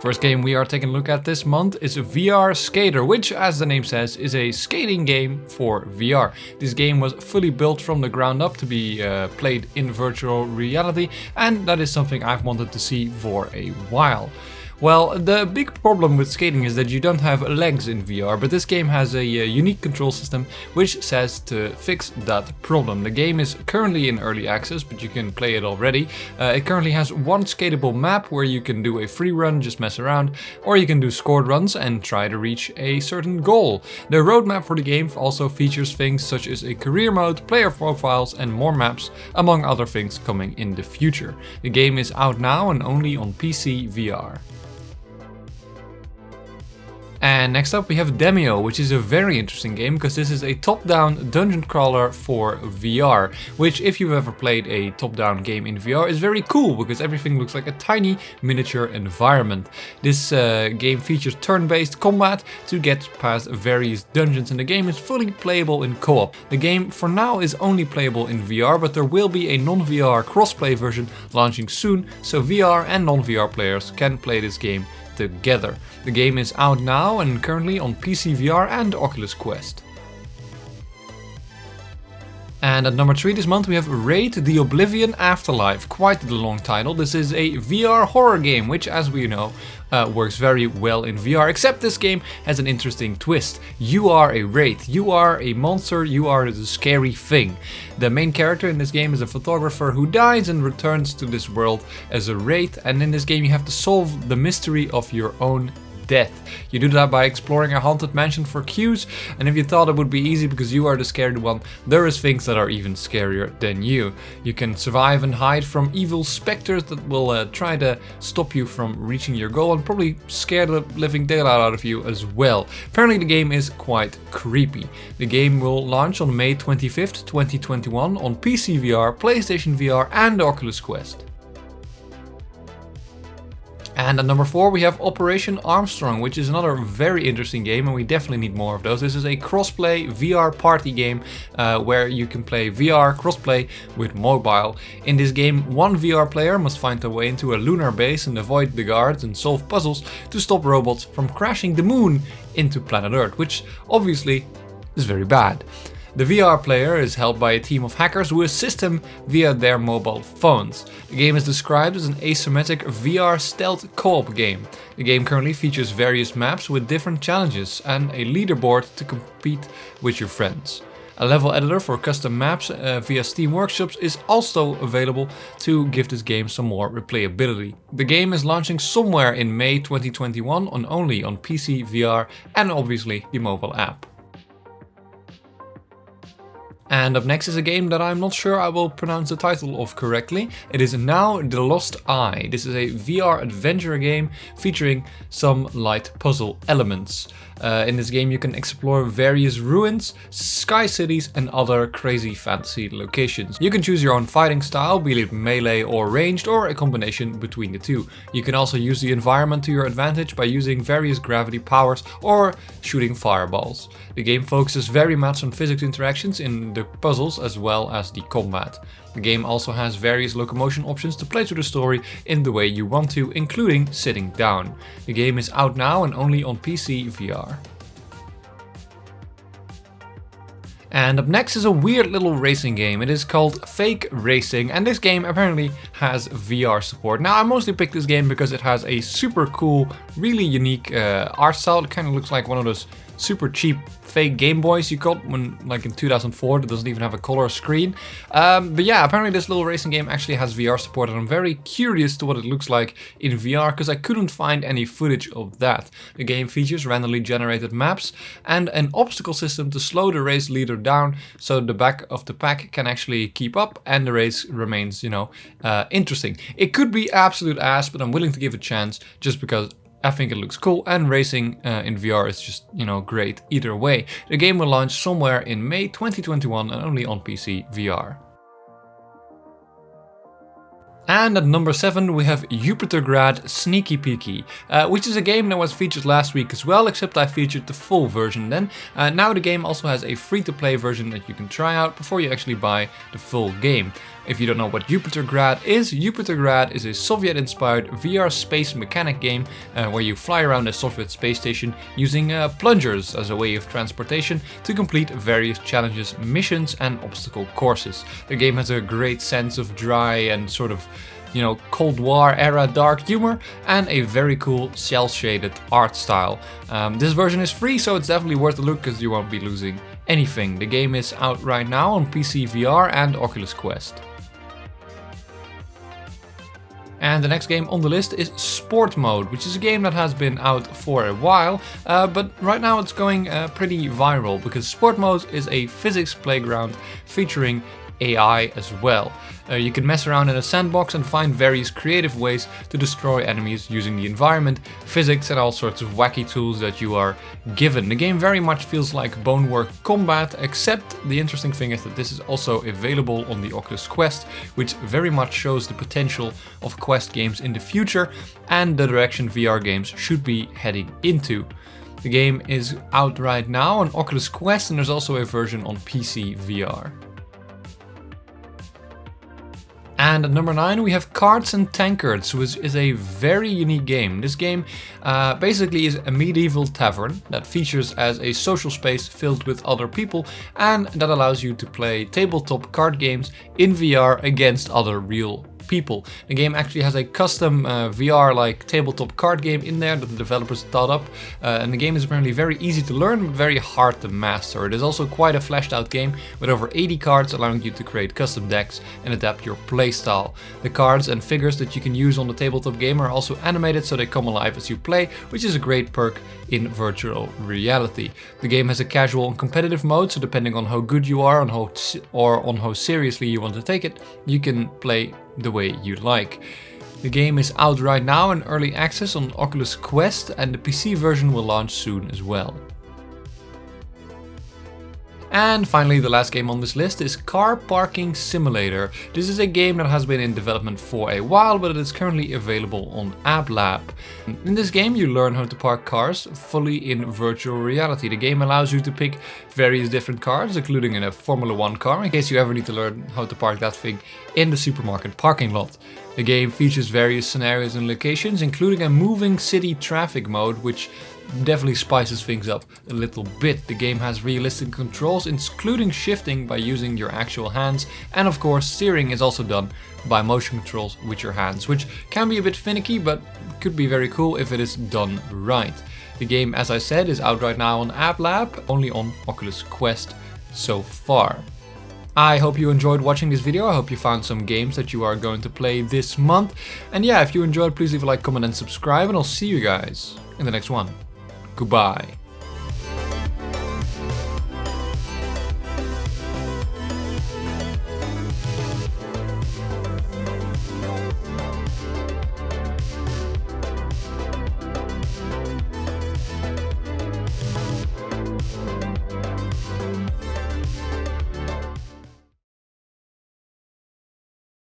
First game we are taking a look at this month is VR Skater, which, as the name says, is a skating game for VR. This game was fully built from the ground up to be played in virtual reality, and that is something I've wanted to see for a while. Well, the big problem with skating is that you don't have legs in VR, but this game has a unique control system which says to fix that problem. The game is currently in early access, but you can play it already. It currently has one skatable map where you can do a free run, just mess around, or you can do scored runs and try to reach a certain goal. The roadmap for the game also features things such as a career mode, player profiles, and more maps, among other things coming in the future. The game is out now and only on PC VR. And next up we have Demeo, which is a very interesting game because this is a top-down dungeon crawler for VR, which, if you've ever played a top-down game in VR, is very cool because everything looks like a tiny miniature environment. This game features turn-based combat to get past various dungeons, and the game is fully playable in co-op. The game for now is only playable in VR, but there will be a non-VR crossplay version launching soon, so VR and non-VR players can play this game together. The game is out now and currently on PC VR and Oculus Quest. And at number 3 this month we have Wraith, the Oblivion Afterlife. Quite the long title. This is a VR horror game, which, as we know, works very well in VR, except this game has an interesting twist. You are a Wraith, you are a monster, you are the scary thing. The main character in this game is a photographer who dies and returns to this world as a Wraith, and in this game you have to solve the mystery of your own death. You do that by exploring a haunted mansion for clues, and if you thought it would be easy because you are the scared one, there is things that are even scarier than you. You can survive and hide from evil specters that will try to stop you from reaching your goal and probably scare the living daylight out of you as well. Apparently the game is quite creepy. The game will launch on May 25th, 2021 on PC VR, PlayStation VR and Oculus Quest. And at number 4 we have Operation Armstrong, which is another very interesting game, and we definitely need more of those. This is a crossplay VR party game where you can play VR crossplay with mobile. In this game, one VR player must find their way into a lunar base and avoid the guards and solve puzzles to stop robots from crashing the moon into planet Earth, which obviously is very bad. The VR player is helped by a team of hackers who assist him via their mobile phones. The game is described as an asymmetric VR stealth co-op game. The game currently features various maps with different challenges and a leaderboard to compete with your friends. A level editor for custom maps via Steam Workshops is also available to give this game some more replayability. The game is launching somewhere in May 2021 only on PC VR and obviously the mobile app. And up next is a game that I'm not sure I will pronounce the title of correctly. It is Naau the Lost Eye. This is a VR adventure game featuring some light puzzle elements. In this game you can explore various ruins, sky cities and other crazy fantasy locations. You can choose your own fighting style, be it melee or ranged, or a combination between the two. You can also use the environment to your advantage by using various gravity powers or shooting fireballs. The game focuses very much on physics interactions in the puzzles as well as the combat. The game also has various locomotion options to play through the story in the way you want to, including sitting down. The game is out now and only on PC VR. And up next is a weird little racing game. It is called Fake Racing, and this game apparently has VR support. Now, I mostly picked this game because it has a super cool, really unique art style. It kind of looks like one of those super cheap fake Game Boys you got when, like in 2004, that doesn't even have a color screen. But yeah, apparently this little racing game actually has VR support, and I'm very curious to what it looks like in VR because I couldn't find any footage of that. The game features randomly generated maps and an obstacle system to slow the race leader down so the back of the pack can actually keep up and the race remains, interesting. It could be absolute ass, but I'm willing to give it a chance just because I think it looks cool, and racing in VR is just, great either way. The game will launch somewhere in May 2021 and only on PC VR. And at number 7 we have Yupitergrad Sneaki Peaki, which is a game that was featured last week as well, except I featured the full version then. Now the game also has a free-to-play version that you can try out before you actually buy the full game. If you don't know what Yupitergrad is a Soviet-inspired VR space mechanic game where you fly around a Soviet space station using plungers as a way of transportation to complete various challenges, missions and obstacle courses. The game has a great sense of dry and sort of, you know, Cold War era dark humor and a very cool cel-shaded art style. This version is free, so it's definitely worth a look because you won't be losing anything. The game is out right now on PC VR and Oculus Quest. And the next game on the list is Sport Mode, which is a game that has been out for a while, but right now it's going pretty viral because Sport Mode is a physics playground featuring AI as well. You can mess around in a sandbox and find various creative ways to destroy enemies using the environment, physics and all sorts of wacky tools that you are given. The game very much feels like bonework combat, except the interesting thing is that this is also available on the Oculus Quest, which very much shows the potential of Quest games in the future and the direction VR games should be heading into. The game is out right now on Oculus Quest and there's also a version on PC VR. And at number 9 we have Cards and Tankards, which is a very unique game. This game basically is a medieval tavern that features as a social space filled with other people and that allows you to play tabletop card games in VR against other real people. The game actually has a custom VR like tabletop card game in there that the developers thought up, and the game is apparently very easy to learn but very hard to master. It is also quite a fleshed out game with over 80 cards allowing you to create custom decks and adapt your playstyle. The cards and figures that you can use on the tabletop game are also animated so they come alive as you play, which is a great perk in virtual reality. The game has a casual and competitive mode, so depending on how good you are or on how seriously you want to take it, you can play the way you like. The game is out right now in early access on Oculus Quest and the PC version will launch soon as well. And finally, the last game on this list is Car Parking Simulator. This is a game that has been in development for a while, but it is currently available on applab. In this game, you learn how to park cars fully in virtual reality. The game allows you to pick various different cars, including a Formula 1 car, in case you ever need to learn how to park that thing in the supermarket parking lot. The game features various scenarios and locations, including a moving city traffic mode, which definitely spices things up a little bit. The game has realistic controls, including shifting by using your actual hands, and of course steering is also done by motion controls with your hands, which can be a bit finicky but could be very cool if it is done right. The game, as I said, is out right now on applab, only on Oculus Quest so far. I hope you enjoyed watching this video. I hope you found some games that you are going to play this month. And yeah, if you enjoyed, please leave a like, comment and subscribe, and I'll see you guys in the next one. Goodbye.